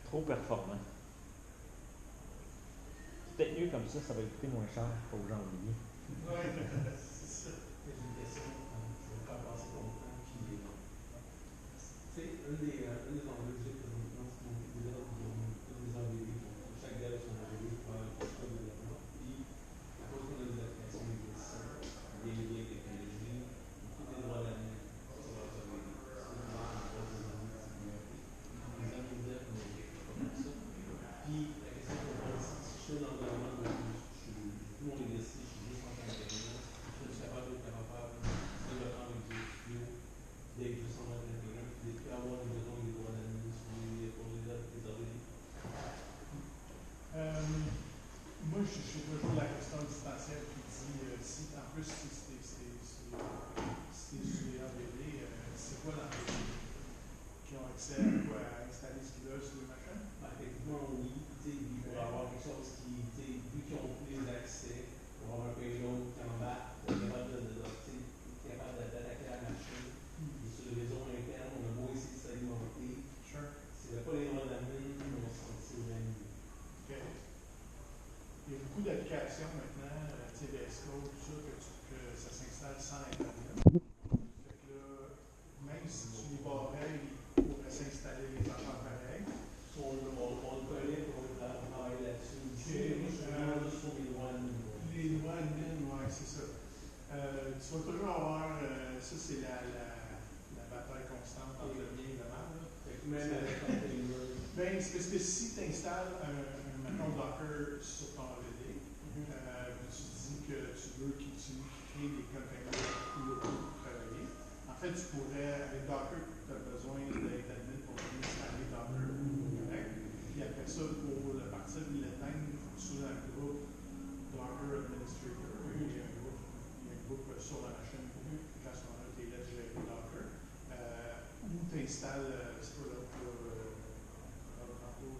Trop performant. C'est peut-être mieux comme ça va coûter moins cher aux gens oubliés. Oui, c'est ça. J'ai une question, je vais faire passer ton temps. Puis, tu sais, un des enjeux que j'ai présentement, c'est mon pilote, tous des AVD. Chaque dev sur un AVD pour faire un construit de développement. Puis, à cause qu'on a des applications existantes, des liens technologies, tous les droits d'admin sur leurs AVD. Souvent, on pose des enjeux de sécurité. Les amis dev ne pas comme ça. Puis, la question qu'on pose, si je suis dans l'environnement de tout mon legacy, je suis juste en train de terminer, je suis capable d'être capable de développer avec du studio, d'être juste en train de terminer, puis de avoir des besoins des droits d'admin pour les AVD. Moi, je fais toujours la question distancielle qui dit si, en plus, si c'est sur les AVD, c'est quoi dans les qui ont accès à quoi, à installer ce qu'ils veulent sur les machines? Ben, techniquement, oui, il faut avoir quelque chose qui, vu qu'ils ont plus les accès, pour avoir un payload qui embarque, pour être capable d'attaquer la machine. Et sur le réseau interne, on a beau essayer de s'alimenter. Sure. S'il n'y a pas les droits d'admin, on va se sentir même mieux. Okay. Il y a beaucoup d'applications maintenant, VS Code, tout ça, que ça s'installe sans Internet. Fait que là, même si tu les barrais, il pourrait s'installer les enfants pareils. On le connaît pour travailler là-dessus. Okay. Moi, je suis vraiment juste sur les droits admin. Les droits admin, oui, c'est ça. Tu vas toujours avoir, ça c'est la bataille constante entre le bien et le mal. Même avec container. Ben, c'est parce que si tu installes un Docker sur ton AVD, tu dis que tu veux qu'il crée des containers locaux pour travailler. En fait, tu pourrais, avec Docker, tu as besoin d'être admin pour installer Docker, correct? Puis après ça, pour le partir de l'éteindre, il faut que tu sois dans le groupe Docker Administrator. Il y a un groupe sur la machine. À ce moment-là, tu es là de gérer Docker. Ou tu installes, c'est pas là pour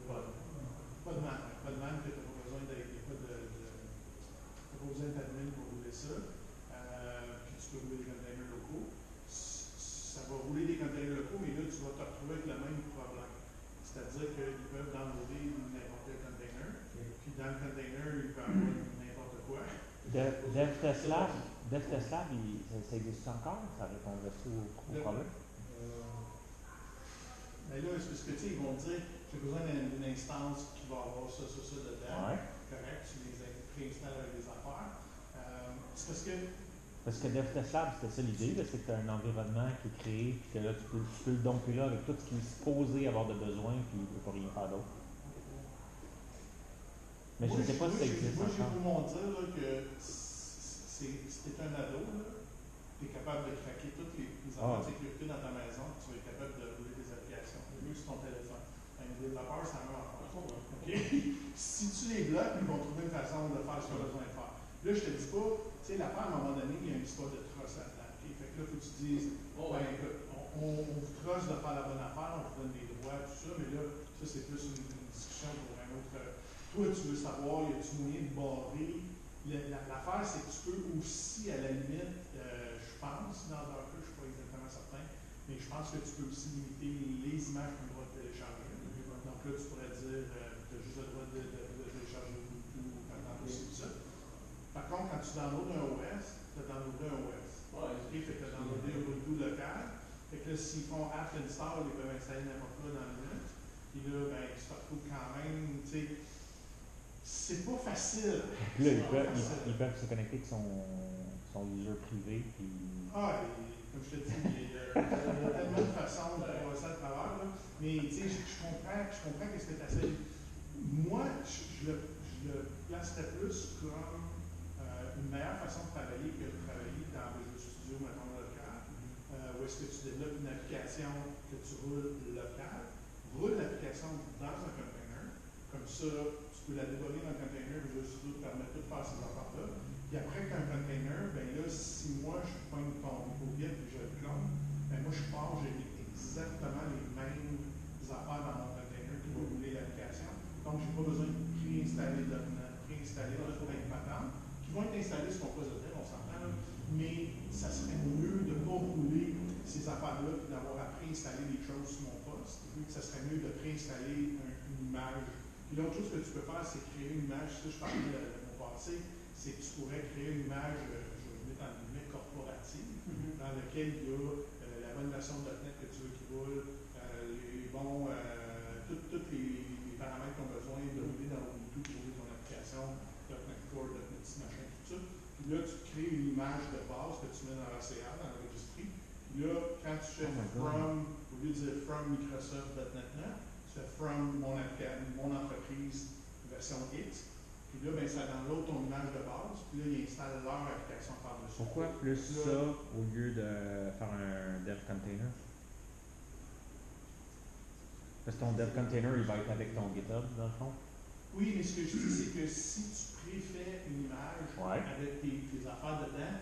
pas de man que tu n'as pas besoin d'être, il n'y a pas besoin d'admin pour rouler ça. Puis tu peux rouler des containers locaux. Ça va rouler des containers locaux, mais là, tu vas te retrouver avec le même problème. C'est-à-dire qu'ils peuvent downloader n'importe quel container, puis dans le container, ils peuvent avoir n'importe quoi. DevTest Lab, ça existe encore? Ça répondrait-tu au problème? Mais là, c'est parce que, tu sais, ils vont dire, j'ai besoin d'une instance qui va avoir ça dedans. Ouais. Correct, tu les préinstalles avec des affaires. C'est parce que. Parce que DevTest Lab, c'était ça l'idée, c'est que tu as un environnement qui est créé, puis que là, tu peux le domper là avec tout ce qui est supposé avoir de besoin, puis il ne peut pas rien faire d'autre. Mais je ne sais pas si ça existe encore. Moi, je vais vous dire là, que si tu es un ado, tu es capable de craquer toutes les affaires de sécurité dans ta maison, tu vas être capable de rouler des applications. Mieux sur ton téléphone. Un développeur, ça meurt en faire. Okay? Si tu les bloques, ils vont trouver une façon de faire ce qu'ils ont besoin de faire. Là, je te dis pas, tu sais, l'affaire, à un moment donné, il y a une histoire de trosse à temps. Okay? Fait que là, il faut que tu dises, écoute, on vous trosse de faire la bonne affaire, on vous donne des droits, tout ça, mais là, ça, c'est plus une discussion pour un autre. Toi, tu veux savoir, y a-tu moyen de barrer? L'affaire, c'est que tu peux aussi, à la limite, je pense, dans Docker, je ne suis pas exactement certain, mais je pense que tu peux aussi limiter les images qu'on doit télécharger. Donc là, tu pourrais dire, tu as juste le droit de télécharger Ubuntu ou Patente aussi, tout ça. Par contre, quand tu downloads un OS, tu as downloadé un OS. Fait que tu as downloadé un Ubuntu local. Fait que là, s'ils font apt install, ils peuvent installer n'importe quoi dans le minute. Puis là, ben, ils se retrouvent quand même, tu sais, c'est pas facile. Là, ils peuvent se connecter avec son user privé. Puis... comme je te dis, il y a tellement de façons de passer à travers. Là. Mais tu sais, je comprends qu'est-ce que tu essaies. Moi, je le placerais plus comme une meilleure façon de travailler que de travailler dans Visual Studio, mettons, local, où est-ce que tu développes une application que tu roules local, roule l'application dans un container, comme ça, tu peux la débugger dans le container, Visual Studio te permet de faire ces affaires-là. Puis après que tu as un container, ben là, si moi je pogne ton courriel et je le clone, ben moi je pars, j'ai exactement les mêmes affaires dans mon container qui va rouler l'application. Donc, je n'ai pas besoin de préinstaller plein de patentes qui vont être installées sur mon poste de tête, on s'entend, mais ça serait mieux de ne pas rouler ces affaires-là et d'avoir à préinstaller des choses sur mon poste. Ça serait mieux de préinstaller une une image. Puis l'autre chose que tu peux faire, c'est créer une image. Ça, je parlais de mon passé, c'est que tu pourrais créer une image, je vais le mettre en guillemets, corporative, dans laquelle il y a la bonne version de .NET que tu veux qui roule, les bons, tous les paramètres qu'on a besoin de rouler dans Ubuntu pour rouler ton application, .NET Core, .NET machin, tout ça. Puis là, tu crées une image de base que tu mets dans l'ACR, dans le registry. Puis là, quand tu fais from, au lieu de dire from Microsoft.NET, tu fais from mon entreprise version X. Puis là, ben, ça download ton image de base. Puis là, il installe leur application par-dessus. Pourquoi plus ça au lieu de faire un dev container? Parce que ton dev container, il va être avec ton GitHub, dans le fond? Oui, mais ce que je dis, c'est que si tu préfais une image avec tes affaires dedans,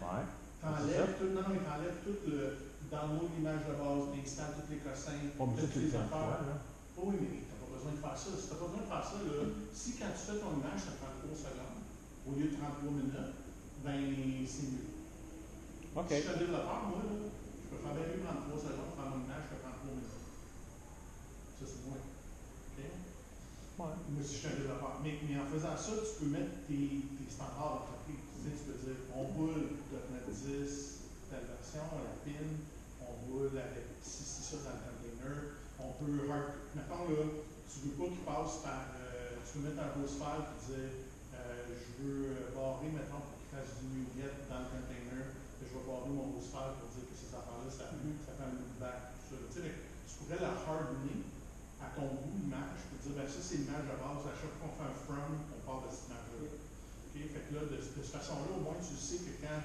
t'enlèves tout, il t'enlève tout le download l'image de base, installe tous les cossins, toutes les affaires. Oh, oui, mais t'as pas besoin de faire ça. Si t'as pas besoin de faire ça, là, si quand tu fais ton image, ça prend 3 secondes, au lieu de 33 minutes, ben c'est mieux. Si je suis un développeur, moi, là, je peux faire bien mieux prendre 3 secondes, faire mon image que prendre 3 minutes. Ça, c'est moi. Okay? Moi, si je suis un développeur. Mais en faisant ça, tu peux mettre tes standards d'entreprise. Tu peux dire, on roule .NET 10, telle version, la PIN, on roule avec ça dans le container, on peut mettons là, tu veux pas qu'il passe par, tu peux mettre un host file et dire, je veux barrer, mettons, pour qu'il fasse du NuGet dans le container, je vais barrer mon host file pour dire que ces affaires-là, ça fait un loopback, tout ça. Tu sais, tu pourrais la hardener à ton goût, l'image, puis dire, ben ça, c'est l'image de base. À chaque fois qu'on fait un from, on part de cette image-là. Okay? Fait que là, de cette façon-là, au moins, tu sais que quand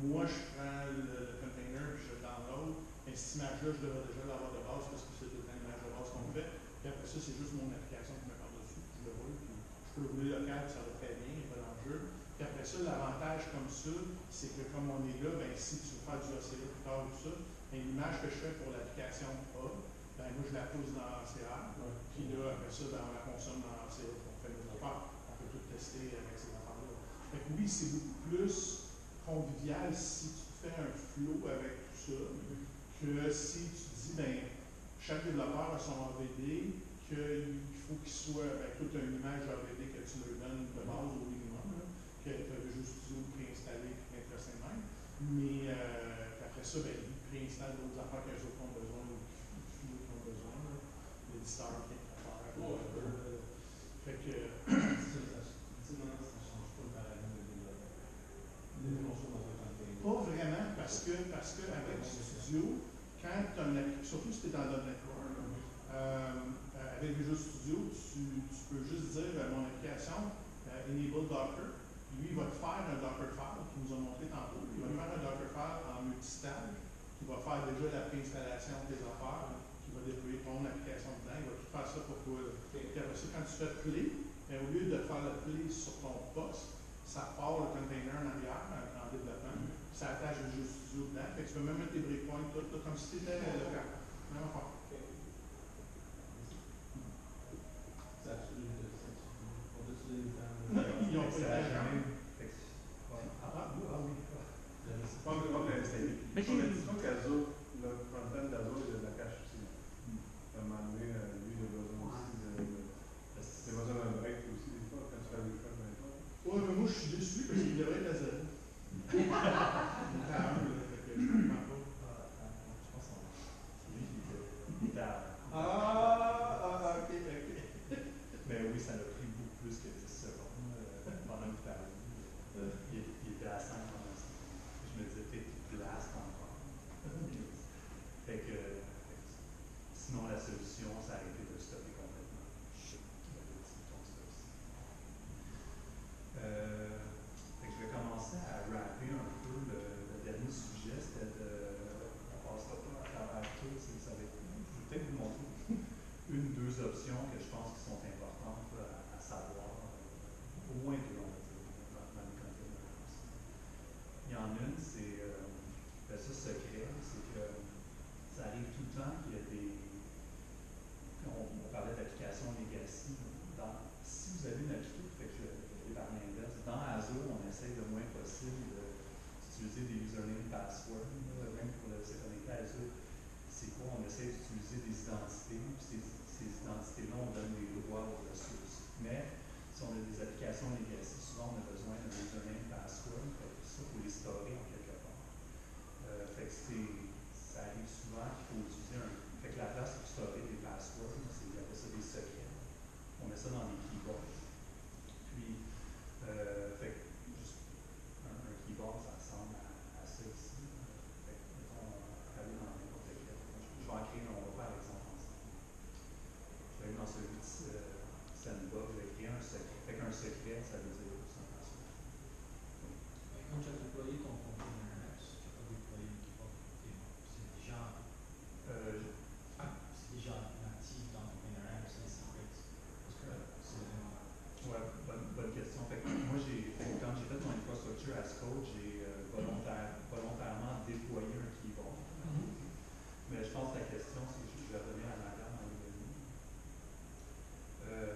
moi, je prends le container et je le download, ben, cette image-là, je devrais déjà l'avoir de base parce que c'est toute l'image de base qu'on fait. Puis après ça, c'est juste mon application qui me parle dessus. Je le roule, puis je peux le rouler local, puis ça va très bien, il n'y a pas d'enjeu. Puis après ça, l'avantage comme ça, c'est que comme on est là, ben, si tu veux faire du ACA plus tard ou tout ça, ben, l'image que je fais pour l'application A, ben, moi, je la pose dans l'ACR. Puis là, après ça, ben, on la consomme dans l'ACR pour faire nos affaires. On peut tout tester avec ces affaires-là. Fait que oui, c'est beaucoup plus convivial si tu fais un flow avec tout ça, que si tu dis, ben, chaque développeur a son AVD, qu'il faut qu'il soit, ben, toute une image AVD que tu leur donnes de base au minimum, là, que tu as Visual Studio préinstallé et plein de cossins même. Mais après ça, ben, il préinstalle d'autres affaires que les autres ont besoin ou qui ont besoin. L'éditeur qui est à faire. Fait que. Pas vraiment, parce que avec Studio, quand tu as surtout si tu es dans .NET Core, avec Visual Studio, tu peux juste dire mon application Enable Docker. Lui, il va te faire un Docker file qu'il nous a montré tantôt. Il va te faire un Docker file en multistage qui va faire déjà la préinstallation des affaires, qui va déployer ton application dedans. Il va tout faire ça pour toi. Puis après ça, quand tu fais play, au lieu de faire le play sur ton poste, ça part le container en arrière en développement. Ça attache le Visual Studio dedans. Fait que tu peux même mettre tes breakpoints, tout, comme si tu étais local. Même affaire. Ils ont pas jamais. Mais c'est une question qu'Azure, le front-end d'Azure, il y a de la cache aussi. À un moment donné, lui, il a besoin aussi de. Il a besoin d'un break aussi, des fois, quand tu fais des choses avec toi. Ouais, mais moi, je suis déçu parce qu'il devrait être à zéro. Il est à 1, fait que je comprends pas. Je pense que c'est lui qui était à. Ok. Mais oui, ça l'a pris beaucoup plus que 10 secondes pendant que tu parlais. Il était à 5 pendant ce temps. Je me disais, peut-être qu'il place encore. Fait que, sinon, la solution, ça a été de stopper complètement. Fait que je vais commencer à rapper un peu le dernier sujet, c'était de. On passera pas à travers tout, ça va être. Je vais peut-être vous montrer deux options que je pense qui sont importantes à savoir, au moins deux, on va dire, dans le contexte. Il y en a une, c'est ça secret, c'est que ça arrive tout le temps qu'il y a des. On parlait d'applications legacy. Si vous avez une application, fait que je vais par l'inverse, dans Azure, on essaie le moins possible d'utiliser des usernames passwords, même pour se connecter à Azure. C'est quoi? On essaie d'utiliser des identités, puis ces ces identités-là, on donne des droits aux ressources. Mais si on a des applications legacy, souvent on a besoin d'un username password, fait que ça, il faut les storer en quelque part. Fait que ça arrive souvent qu'il faut utiliser un. Fait que la place pour storer des passwords, c'est il y avait ça des secrets. On met ça dans des keyboards. Puis, fait que juste un keyboard, ça ressemble à ça ici. Fait que, mettons, on va aller dans n'importe quel. Je vais en créer, on va faire l'exemple ensemble. Je vais aller dans celui de Sandbox, je vais créer un secret. Fait qu'un secret, ça veut dire ça un password. Quand tu as déployé ton container apps, tu n'as pas déployé une keyboard. C'est déjà natif dans container apps, les secrets. Parce que c'est vraiment. Ouais, bonne question. Fait que moi, quand j'ai fait mon infrastructure as code, j'ai volontairement déployé un keyboard. Mais je pense que la question, c'est que je vais revenir à la gamme en ligne.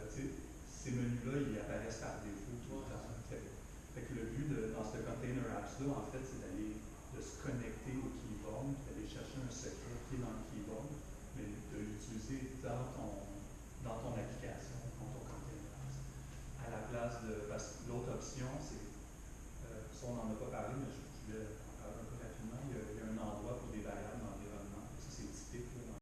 Ces menus-là, ils apparaissent par défaut tout le temps. Fait que le but dans ce container apps-là, en fait, c'est de se connecter au keyboard, d'aller chercher un secret qui est dans le keyboard, mais de l'utiliser dans ton application, dans ton container apps. À la place de. Parce que l'autre option, c'est. Ça, on n'en a pas parlé, mais je voulais